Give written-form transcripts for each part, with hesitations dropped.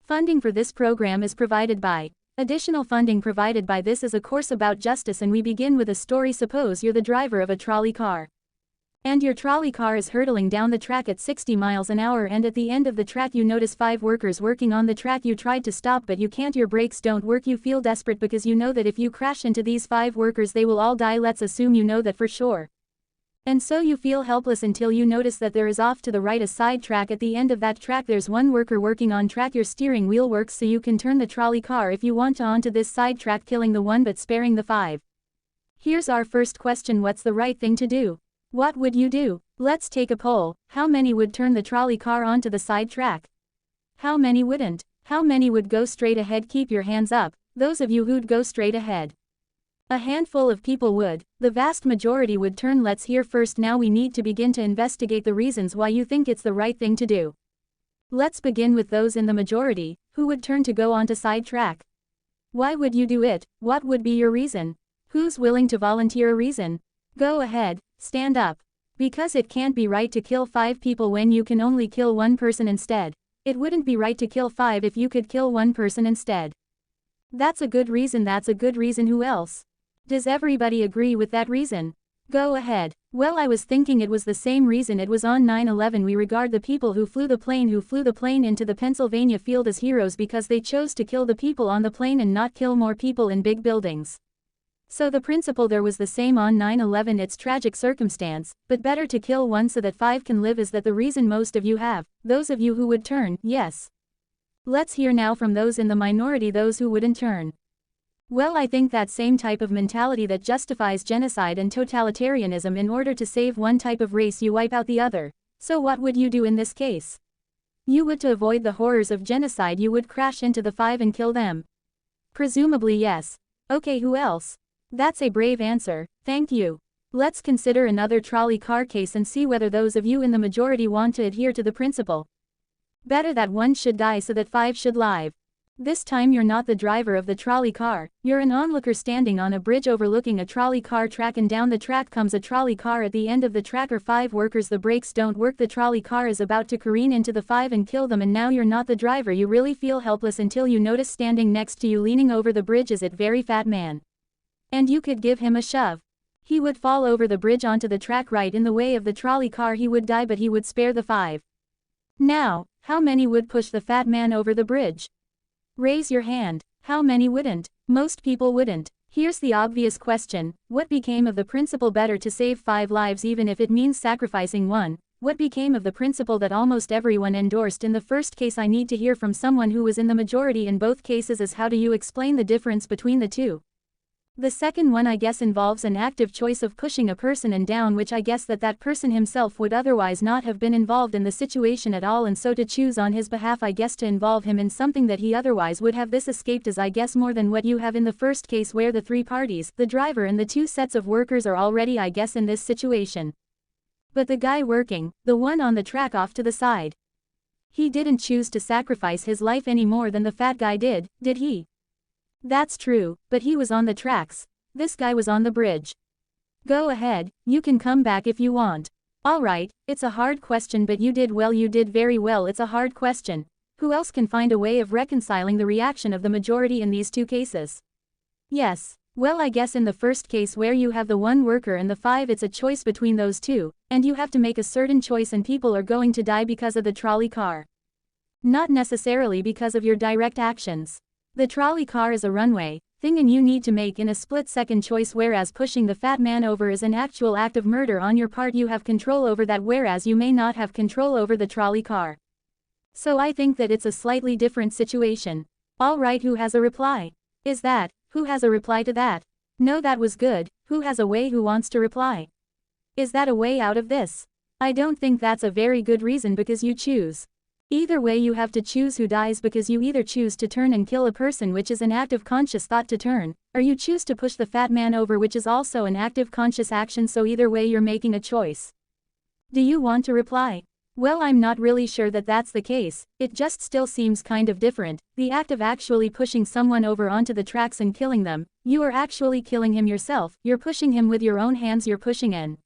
Funding for this program is provided by. Additional funding provided by this is a course about justice, and we begin with a story. Suppose you're the driver of a trolley car. And your trolley car is hurtling down the track at 60 miles an hour, and at the end of the track you notice 5 workers working on the track. You tried to stop but you can't, your brakes don't work. You feel desperate because you know that if you crash into these 5 workers they will all die. Let's assume you know that for sure. And so you feel helpless until you notice that there is off to the right a side track. At the end of that track there's one worker working on track. Your steering wheel works so you can turn the trolley car if you want to onto this side track, killing the one but sparing the 5. Here's our first question: what's the right thing to do? What would you do? Let's take a poll. How many would turn the trolley car onto the side track? How many wouldn't? How many would go straight ahead? Keep your hands up, those of you who'd go straight ahead. A handful of people would. The vast majority would turn. Let's hear first. Now we need to begin to investigate the reasons why you think it's the right thing to do. Let's begin with those in the majority, who would turn to go onto side track. Why would you do it? What would be your reason? Who's willing to volunteer a reason? Go ahead, stand up. Because it can't be right to kill 5 people when you can only kill 1 person instead. It wouldn't be right to kill 5 if you could kill 1 person instead. That's a good reason. That's a good reason. Who else? Does everybody agree with that reason? Go ahead. Well, I was thinking it was the same reason. It was on 9/11. We regard the people who flew the plane into the Pennsylvania field as heroes because they chose to kill the people on the plane and not kill more people in big buildings. So the principle there was the same on 9/11. It's tragic circumstance, but better to kill 1 so that 5 can live. Is that the reason most of you have? Those of you who would turn, yes. Let's hear now from those in the minority, those who wouldn't turn. Well, I think that same type of mentality that justifies genocide and totalitarianism. In order to save one type of race you wipe out the other. So what would you do in this case? You would, to avoid the horrors of genocide, you would crash into the 5 and kill them. Presumably yes. Okay, who else? That's a brave answer, thank you. Let's consider another trolley car case and see whether those of you in the majority want to adhere to the principle. Better that 1 should die so that 5 should live. This time you're not the driver of the trolley car, you're an onlooker standing on a bridge overlooking a trolley car track, and down the track comes a trolley car. At the end of the track are 5 workers. The brakes don't work. The trolley car is about to careen into the 5 and kill them, and now you're not the driver. You really feel helpless until you notice standing next to you leaning over the bridge is a very fat man. And you could give him a shove. He would fall over the bridge onto the track right in the way of the trolley car. He would die, but he would spare the 5. Now, how many would push the fat man over the bridge? Raise your hand. How many wouldn't? Most people wouldn't. Here's the obvious question: what became of the principle better to save 5 lives even if it means sacrificing 1? What became of the principle that almost everyone endorsed in the first case? I need to hear from someone who was in the majority in both cases. As how do you explain the difference between the two? The second one, I guess, involves an active choice of pushing a person and down, which I guess that person himself would otherwise not have been involved in the situation at all, and so to choose on his behalf, I guess, to involve him in something that he otherwise would have. This escaped is, I guess, more than what you have in the first case, where the 3 parties, the driver and the 2 sets of workers, are already, I guess, in this situation. But the guy working, the one on the track off to the side, he didn't choose to sacrifice his life any more than the fat guy did he? That's true, but he was on the tracks. This guy was on the bridge. Go ahead, you can come back if you want. Alright, it's a hard question, but you did well, you did very well. It's a hard question. Who else can find a way of reconciling the reaction of the majority in these 2 cases? Yes, well, I guess in the first case where you have the 1 worker and the 5, it's a choice between those 2, and you have to make a certain choice, and people are going to die because of the trolley car. Not necessarily because of your direct actions. The trolley car is a runway thing, and you need to make in a split-second choice, whereas pushing the fat man over is an actual act of murder on your part. You have control over that, whereas you may not have control over the trolley car. So I think that it's a slightly different situation. Alright, who has a reply? Is that, who has a reply to that? No, that was good. Who has a way? Who wants to reply? Is that a way out of this? I don't think that's a very good reason, because you choose. Either way you have to choose who dies, because you either choose to turn and kill a person, which is an active conscious thought to turn, or you choose to push the fat man over, which is also an active conscious action. So either way you're making a choice. Do you want to reply? Well, I'm not really sure that that's the case. It just still seems kind of different. The act of actually pushing someone over onto the tracks and killing them, you are actually killing him yourself. You're pushing him with your own hands. You're pushing in.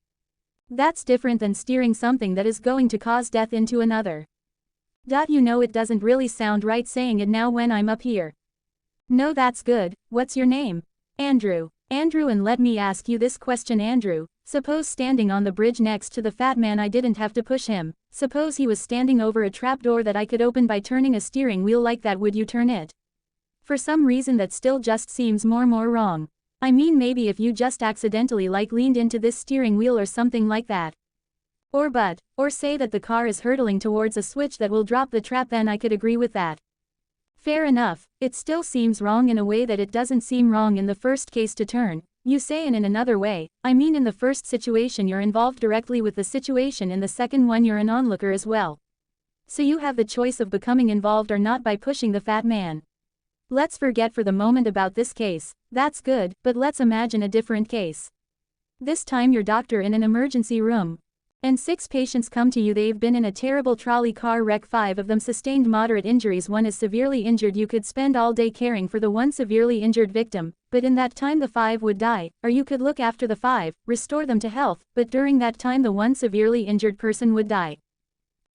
That's different than steering something that is going to cause death into another. You know it doesn't really sound right saying it now when I'm up here. No, that's good. What's your name? Andrew. Andrew, and let me ask you this question, Andrew. Suppose standing on the bridge next to the fat man, I didn't have to push him. Suppose he was standing over a trapdoor that I could open by turning a steering wheel like that, would you turn it? For some reason that still just seems more wrong. I mean, maybe if you just accidentally leaned into this steering wheel or something like that. Or say that the car is hurtling towards a switch that will drop the trap, then I could agree with that. Fair enough. It still seems wrong in a way that it doesn't seem wrong in the first case to turn, you say, and in another way, I mean in the first situation you're involved directly with the situation, in the second one you're an onlooker as well. So you have the choice of becoming involved or not by pushing the fat man. Let's forget for the moment about this case. That's good, but let's imagine a different case. This time you're doctor in an emergency room. And 6 patients come to you. They've been in a terrible trolley car wreck. 5 of them sustained moderate injuries. 1 is severely injured. You could spend all day caring for the 1 severely injured victim, but in that time the 5 would die, or you could look after the 5, restore them to health, but during that time the 1 severely injured person would die.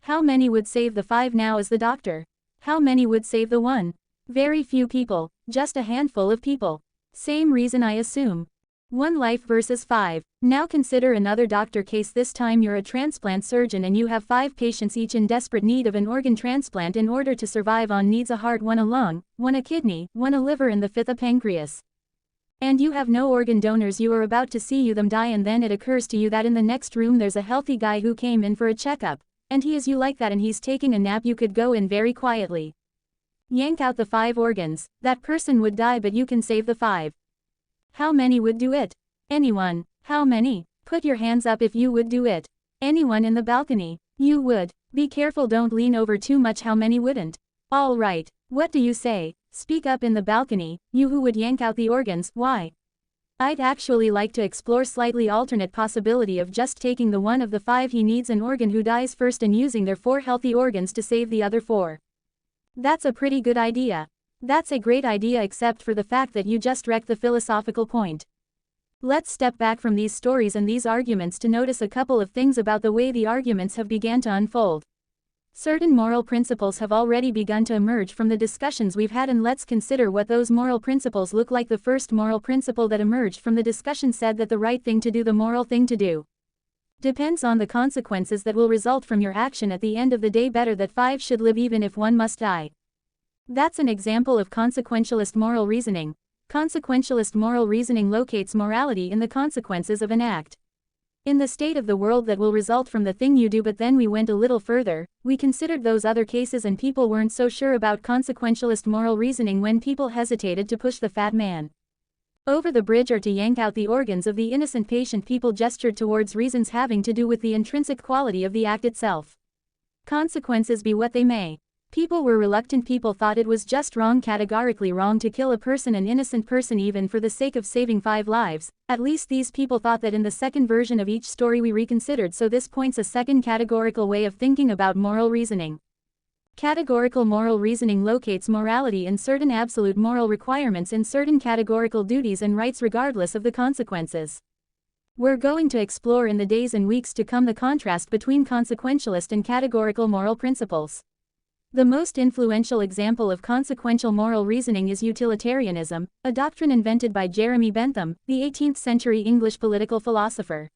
How many would save the 5 now as the doctor? How many would save the 1? Very few people, just a handful of people. Same reason, I assume. 1 life versus 5. Now consider another doctor case. This time you're a transplant surgeon and you have 5 patients, each in desperate need of an organ transplant in order to survive. On needs a heart, 1 a lung, 1 a kidney, 1 a liver, and the 5th a pancreas. And you have no organ donors. You are about to see them die, and then it occurs to you that in the next room there's a healthy guy who came in for a checkup, and he is you like that, and he's taking a nap. You could go in very quietly. Yank out the 5 organs. That person would die, but you can save the 5. How many would do it? Anyone. How many? Put your hands up if you would do it. Anyone in the balcony? You would. Be careful, don't lean over too much. How many wouldn't? All right. What do you say? Speak up in the balcony, you who would yank out the organs. Why? I'd actually like to explore slightly alternate possibility of just taking the 1 of the 5 he needs an organ who dies first and using their 4 healthy organs to save the other 4. That's a pretty good idea. That's a great idea, except for the fact that you just wrecked the philosophical point. Let's step back from these stories and these arguments to notice a couple of things about the way the arguments have began to unfold. Certain moral principles have already begun to emerge from the discussions we've had, and let's consider what those moral principles look like. The first moral principle that emerged from the discussion said that the right thing to do, the moral thing to do, depends on the consequences that will result from your action at the end of the day. Better that 5 should live even if 1 must die. That's an example of consequentialist moral reasoning. Consequentialist moral reasoning locates morality in the consequences of an act, in the state of the world that will result from the thing you do. But then we went a little further. We considered those other cases, and people weren't so sure about consequentialist moral reasoning when people hesitated to push the fat man over the bridge or to yank out the organs of the innocent patient. People gestured towards reasons having to do with the intrinsic quality of the act itself. Consequences be what they may. People were reluctant. People thought it was just wrong, categorically wrong, to kill a person, an innocent person, even for the sake of saving 5 lives. At least these people thought that in the second version of each story we reconsidered. So this points a second categorical way of thinking about moral reasoning. Categorical moral reasoning locates morality in certain absolute moral requirements, in certain categorical duties and rights regardless of the consequences. We're going to explore in the days and weeks to come the contrast between consequentialist and categorical moral principles. The most influential example of consequential moral reasoning is utilitarianism, a doctrine invented by Jeremy Bentham, the 18th century English political philosopher.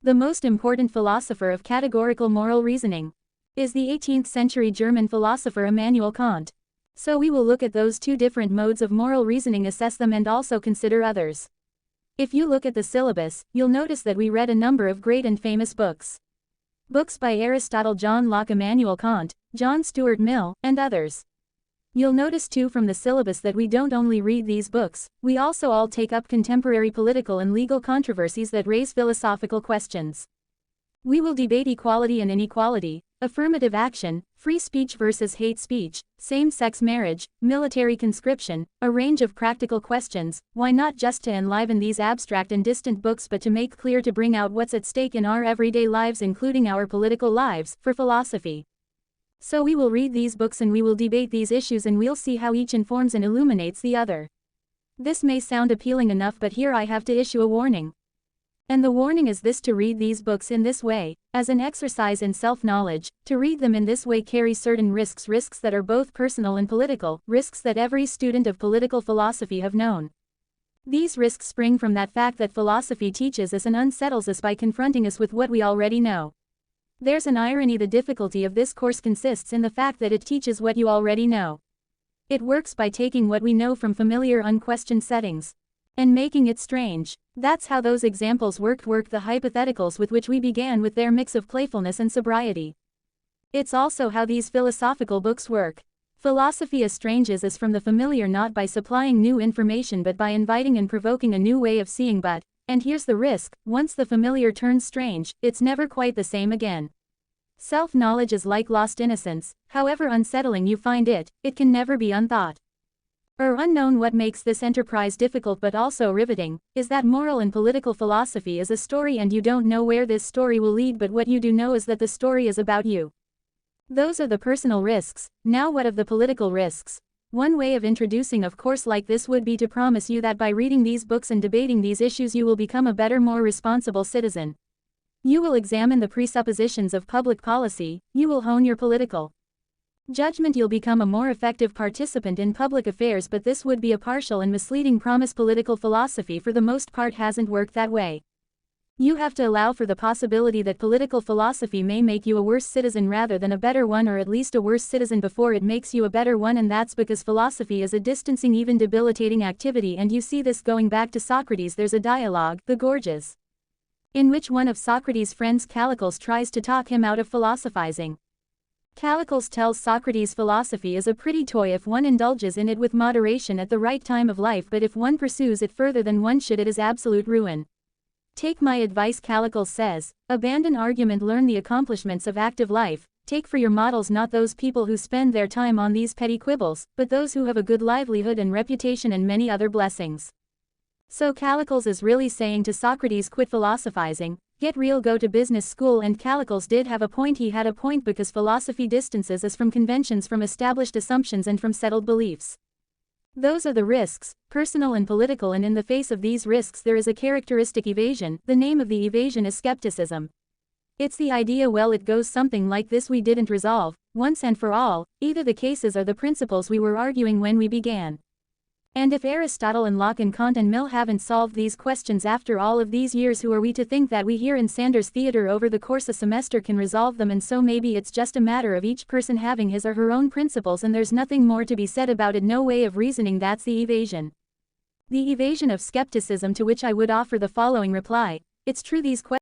The most important philosopher of categorical moral reasoning is the 18th century German philosopher Immanuel Kant. So we will look at those 2 different modes of moral reasoning, assess them, and also consider others. If you look at the syllabus, you'll notice that we read a number of great and famous books. Books by Aristotle, John Locke, Immanuel Kant, John Stuart Mill, and others. You'll notice too from the syllabus that we don't only read these books, we also all take up contemporary political and legal controversies that raise philosophical questions. We will debate equality and inequality, affirmative action, free speech versus hate speech, same-sex marriage, military conscription, a range of practical questions. Why not just to enliven these abstract and distant books, but to make clear, to bring out what's at stake in our everyday lives, including our political lives, for philosophy. So we will read these books and we will debate these issues, and we'll see how each informs and illuminates the other. This may sound appealing enough, but here I have to issue a warning. And the warning is this: to read these books in this way, as an exercise in self-knowledge, to read them in this way carries certain risks that are both personal and political, risks that every student of political philosophy have known. These risks spring from that fact that philosophy teaches us and unsettles us by confronting us with what we already know. There's an irony: the difficulty of this course consists in the fact that it teaches what you already know. It works by taking what we know from familiar unquestioned settings and making it strange. That's how those examples worked the hypotheticals with which we began, with their mix of playfulness and sobriety. It's also how these philosophical books work. Philosophy estranges us from the familiar not by supplying new information but by inviting and provoking a new way of seeing. But, and here's the risk, once the familiar turns strange, it's never quite the same again. Self-knowledge is like lost innocence: however unsettling you find it, it can never be unthought or unknown. What makes this enterprise difficult but also riveting is that moral and political philosophy is a story, and you don't know where this story will lead, but what you do know is that the story is about you. Those are the personal risks. Now what of the political risks? One way of introducing a course like this would be to promise you that by reading these books and debating these issues you will become a better, more responsible citizen. You will examine the presuppositions of public policy, you will hone your political judgment, you'll become a more effective participant in public affairs. But this would be a partial and misleading promise. Political philosophy for the most part hasn't worked that way. You have to allow for the possibility that political philosophy may make you a worse citizen rather than a better one, or at least a worse citizen before it makes you a better one, and that's because philosophy is a distancing, even debilitating activity. And you see this going back to Socrates. There's a dialogue, The Gorgias, in which one of Socrates' friends, Callicles, tries to talk him out of philosophizing. Callicles tells Socrates philosophy is a pretty toy if one indulges in it with moderation at the right time of life, but if one pursues it further than one should, it is absolute ruin. Take my advice, Callicles says, abandon argument, learn the accomplishments of active life, take for your models not those people who spend their time on these petty quibbles, but those who have a good livelihood and reputation and many other blessings. So Callicles is really saying to Socrates, quit philosophizing, get real, go to business school. And Callicles did have a point. He had a point because philosophy distances us from conventions, from established assumptions, and from settled beliefs. Those are the risks, personal and political, and in the face of these risks there is a characteristic evasion. The name of the evasion is skepticism. It's the idea, well, it goes something like this: we didn't resolve, once and for all, either the cases or the principles we were arguing when we began. And if Aristotle and Locke and Kant and Mill haven't solved these questions after all of these years, who are we to think that we here in Sanders Theatre over the course of a semester can resolve them? And so maybe it's just a matter of each person having his or her own principles, and there's nothing more to be said about it, no way of reasoning. That's the evasion. The evasion of skepticism, to which I would offer the following reply: it's true, these questions